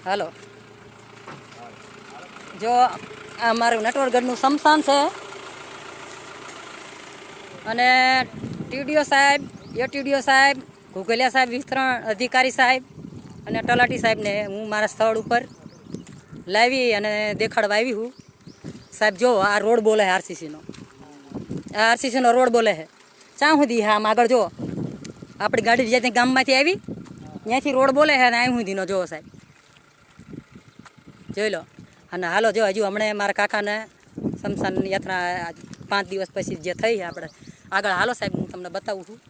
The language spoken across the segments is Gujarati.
હાલો જો આ મારું નટવરગઢનું સ્મશાન છે અને ટીડીઓ સાહેબ એટીડીઓ સાહેબ ઘુઘલિયા સાહેબ વિસ્તરણ અધિકારી સાહેબ અને તલાટી સાહેબને હું મારા સ્થળ ઉપર લાવી અને દેખાડવા આવી હું સાહેબ જો આ રોડ બોલે છે આરસીસીનો આરસીસીનો રોડ બોલે છે ક્યાં સુધી હા આમ આગળ જો આપણી ગાડી જ્યાંથી ગામમાંથી આવી ત્યાંથી રોડ બોલે છે અને અહીં સુધીનો જોવો સાહેબ જોઈ લો અને હાલો જો હજુ હમણાં મારા કાકાને સ્મશાન યાત્રા 5 દિવસ પછી જે થઈ છે આપણે આગળ હાલો સાહેબ હું તમને બતાવું છું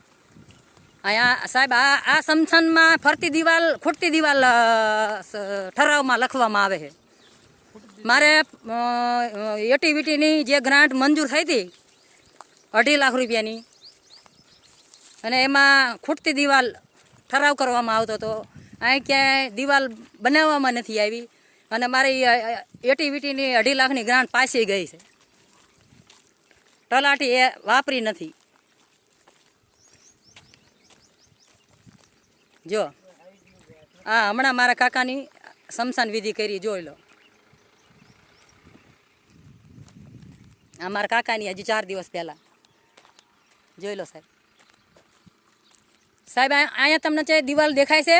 અહીંયા સાહેબ આ સ્મશાનમાં ફરતી દિવાલ ખૂટતી દિવાલ ઠરાવમાં લખવામાં આવે છે મારે એટીવીટીની જે ગ્રાન્ટ મંજૂર થઈ હતી 2.5 લાખ રૂપિયાની અને એમાં ખૂટતી દિવાલ ઠરાવ કરવામાં આવતો હતો અહીં ક્યાંય દિવાલ બનાવવામાં નથી આવી અને મારી એટીવીટીની 2.5 લાખની ગ્રાન્ટ પાછી ગઈ છે તલાટી એ વાપરી નથી જો આ હમણાં મારા કાકાની સ્મશાન વિધિ કરી જોઈ લો આ મારા કાકાની હજી 4 દિવસ પહેલાં જોઈ લો સાહેબ સાહેબ અહીંયા તમને છે દિવાલ દેખાય છે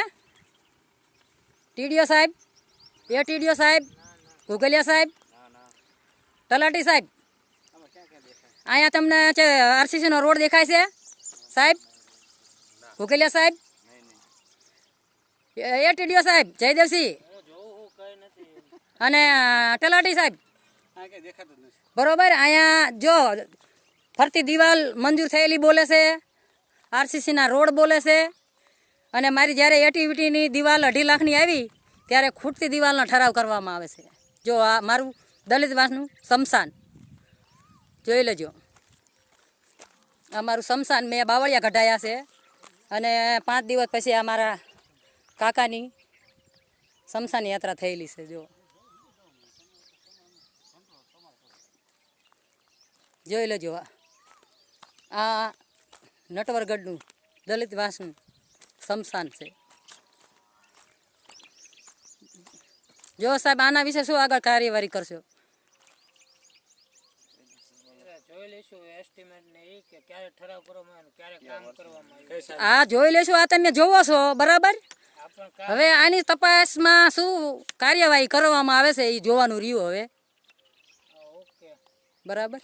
ટીડીઓ સાહેબ એટીડીઓ સાહેબ ઘુઘલિયા સાહેબ તલાટી સાહેબ અહીંયા તમને છે આરસીસીનો રોડ દેખાય છે સાહેબ ઘુઘલિયા સાહેબ એટીડીઓ સાહેબ જયદેવસિંહ અને તલાટી સાહેબ બરોબર અહીંયા જો ફરતી દિવાલ મંજૂર થયેલી બોલે છે આરસીસીના રોડ બોલે છે અને મારી જ્યારે એટીવીટીની દિવાલ 2.5 લાખની આવી ત્યારે ખૂટતી દિવાલનો ઠરાવ કરવામાં આવે છે જો આ મારું દલિતવાસનું સ્મશાન જોઈ લેજો આ મારું સ્મશાન મેં બાવળિયા કઢાયા છે અને 5 દિવસ પછી આ મારા કાકાની સ્મશાન યાત્રા થયેલી છે જો જોઈ લેજો આ નટવરગઢનું દલિતવાસનું સ્મશાન છે જો સાહેબ આના વિશે શું આગળ કાર્યવાહી કરશો હા જોઈ લેશું આ તમે જોવો છો બરાબર હવે આની તપાસમાં શું કાર્યવાહી કરવામાં આવે છે એ જોવાનું રહ્યું હવે બરાબર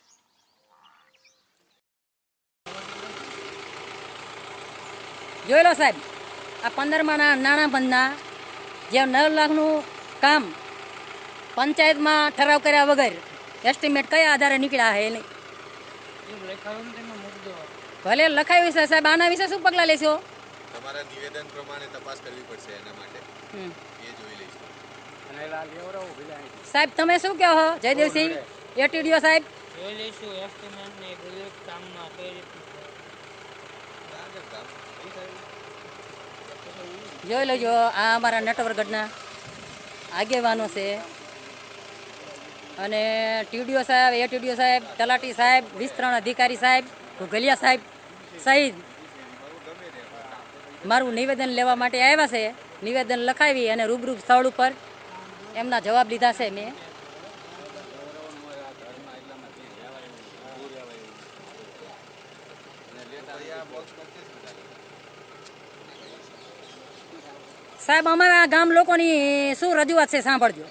જોઈ લો સાહેબ આ 15માં નાણાં પંચના જે 9 લાખનું કામ પંચાયતમાં ઠરાવ કર્યા વગર એસ્ટિમેટ કયા આધારે નીકળ્યા હે નહીં ભલે લખાયું છે સાહેબ આના વિશે શું પગલાં લેશો તમારા નિવેદન પ્રમાણે તપાસ કરવી પડશે એના માટે એ જોઈ લઈશું સાહેબ તમે શું કહો છો જયદેવસિંહ એટીડીઓ સાહેબ જોઈ લઈશું એસ્ટિમેટ ને દરેક કામમાં કઈ રીતે જોઈ લેજો આ અમારા નટવરગઢના આગેવાનો છે અને ટીડીઓ સાહેબ એટીડીઓ સાહેબ તલાટી સાહેબ વિસ્તરણ અધિકારી સાહેબ ઘુઘલિયા સાહેબ સહિત મારું નિવેદન લેવા માટે આવ્યા છે નિવેદન લખાવી અને રૂબરૂ સ્થળ ઉપર એમના જવાબ લીધા છે મેં સાહેબ અમારા ગામ લોકોની શું રજૂઆત છે સાંભળજો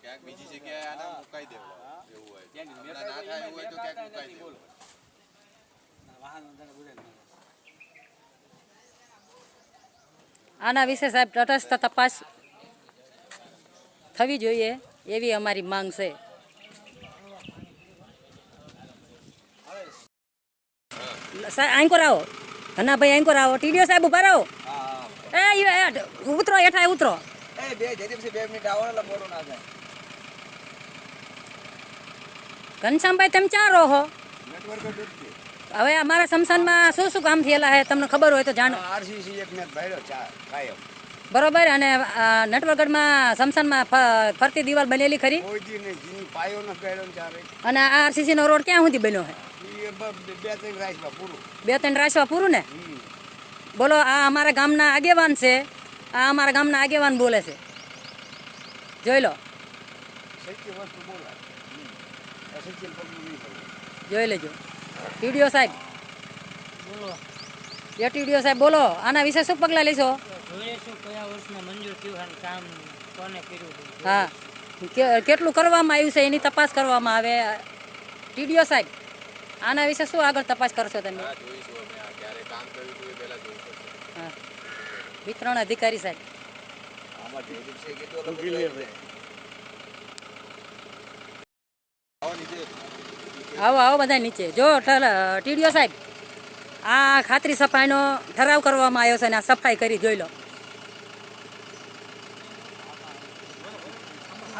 ક્યાંક બીજી જગ્યાએ આને મુકાઈ દેવું એવું હોય ના થાય એવું હોય તો ક્યાંક મુકાઈ દેવું આના વિશે સાહેબ તટસ્થ તપાસ થવી જોઈએ એવી અમારી માંગ છે સાહેબ આંકોર આવો ધનાભાઈ આંકોર આવો ટીડીઓ સાહેબ ઉભા રહો એ ઉતરો હેઠા ઉતરો ઘનશ્યામભાઈ તમે ક્યાં રહો હવે અમારા સ્મશાનમાં શું શું કામ થયેલા છે તમને ખબર હોય તો જાણો આરસીસી એક મેં ભર્યો કાયમ બરોબર. અને નટવરગઢમાં સ્મશાનમાં ફરતી દિવાલ બનેલી ખરી? કોઈ દી નહીં, જીની પાયો ન કર્યો ને ત્યારે અને આ આરસીસી નો રોડ ક્યાં સુધી બન્યો છે? એ બે ત્રણ રાઈસમાં પૂરું. 2-3 રાસવા પૂરું ને? બોલો, આ અમારા ગામના આગેવાન છે, આ અમારા ગામના આગેવાન બોલે છે, જોઈ લો, સચ્ચી વસ્તુ બોલાય. અસચ્ચી પગલું નહીં પડે. જોઈ લેજો. ટીડીઓ સાહેબ, બોલો એ ટીડીઓ સાહેબ બોલો, આના વિશે શું પગલાં લેશો? જોઈએ શું કયા વર્ષમાં મંજૂર થયું અને કામ કોને કર્યું હતું. હા, કેટલું કરવામાં આવ્યું છે એની તપાસ કરવામાં આવે. ટીડીઓ સાહેબ, આના વિશે શું આગળ તપાસ કરશો તમે? હા, જોઈશું અમે આ ક્યારે કામ કર્યું હતું એ પહેલા જોવું પડશે. હા, વિતરણ અધિકારી સાહેબ, આમાં જયદીપ છે કે તો ક્લિયર છે. આવો નીચે. આવો આવો બધા નીચે. જો ટીડીઓ સાહેબ, આ ખાતરી સફાઈનો ઠરાવ કરવામાં આવ્યો છે અને આ સફાઈ કરી, જોઈ લો.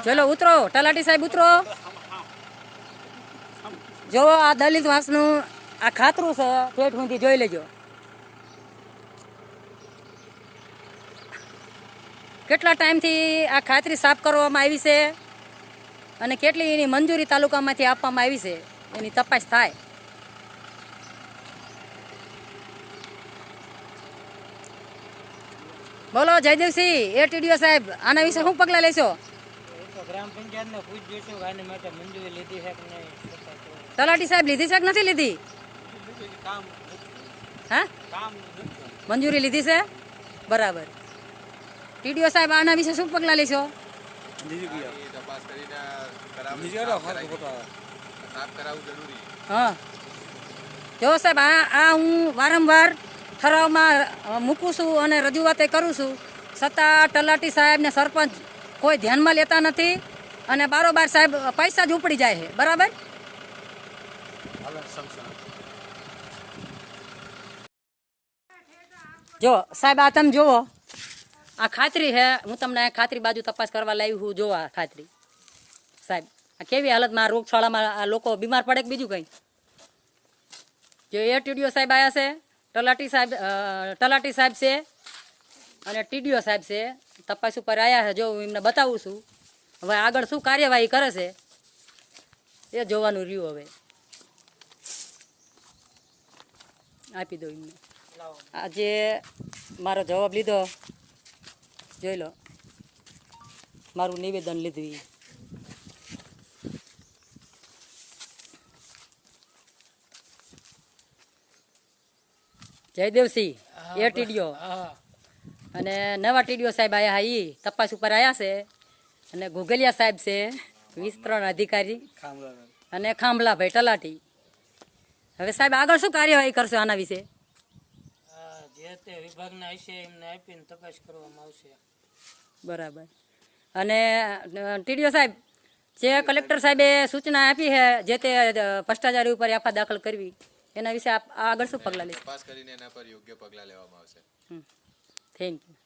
ચલો ઉતરો, તલાટી સાહેબ ઉતરો. જો આ દલિત વાસનું આ ખાતરું છે, ઠેઠ સુધી જોઈ લેજો. કેટલા ટાઈમથી આ ખાતરી સાફ કરવામાં આવી છે અને કેટલી એની મંજૂરી તાલુકામાંથી આપવામાં આવી છે એની તપાસ થાય. બોલો જયદેવસિંહ, એ ટીડીઓ સાહેબ, આના વિશે શું પગલાં લેશો? એ તો ગ્રામ પંચાયતને પૂછ જોઈશું કે આની માટે મંજૂરી લીધી છે કે નહીં. તલાટી સાહેબ લીધી છે કે નથી લીધી? કામ હા, કામ મંજૂરી લીધી છે, બરાબર. ટીડીઓ સાહેબ, આના વિશે શું પગલાં લેશો? આની તપાસ કરીને સાફ કરાવવું જરૂરી. હા, જો સાહેબ, આ હું વારંવાર ઠરાવમાં મૂકું છું અને રજૂઆતે કરું છું, છતાં તલાટી સાહેબ ને સરપંચ કોઈ ધ્યાનમાં લેતા નથી અને બારોબાર સાહેબ પૈસા જ ઉપડી જાય છે, બરાબર. જો સાહેબ, આ તમે જુઓ, આ ખાતરી છે, હું તમને ખાતરી બાજુ તપાસ કરવા લાવી હું. જોવો આ ખાતરી સાહેબ, આ કેવી હાલતમાં રોગશાળામાં આ લોકો બીમાર પડે કે બીજું કંઈ. જો એ ટીડીઓ સાહેબ આવ્યા છે, તલાટી સાહેબ છે અને ટીડીઓ સાહેબ છે, તપાસ ઉપર આવ્યા છે. જો હું એમને બતાવું છું, હવે આગળ શું કાર્યવાહી કરે છે એ જોવાનું રહ્યું. હવે આપી દો એમને. આજે મારો જવાબ લીધો, જોઈ લો, મારું નિવેદન લીધું ઈ. જયદેવસિંહ, એ ટીડીઓ હા અને નવા ટીડીઓ સાહેબ આવ્યા હા, એ તપાસ ઉપર આવ્યા છે. અને ઘોઘલિયા સાહેબ છે, વિસ્તરણ અધિકારી, અને ખાંભલાભાઈ તલાટી. હવે સાહેબ આગળ શું કાર્યવાહી કરશો આના વિશે? જે તે વિભાગના હશે એમને આપીને તપાસ કરવામાં આવશે. બરાબર. અને ટીડીઓ સાહેબ, જે કલેક્ટર સાહેબે સૂચના આપી છે જે તે ભ્રષ્ટાચારી ઉપર એફઆઈઆર દાખલ કરવી, એના વિશે આપ આગળ શું પગલાં લેશો? તપાસ કરીને એના પર યોગ્ય પગલાં લેવામાં આવશે. Thank you.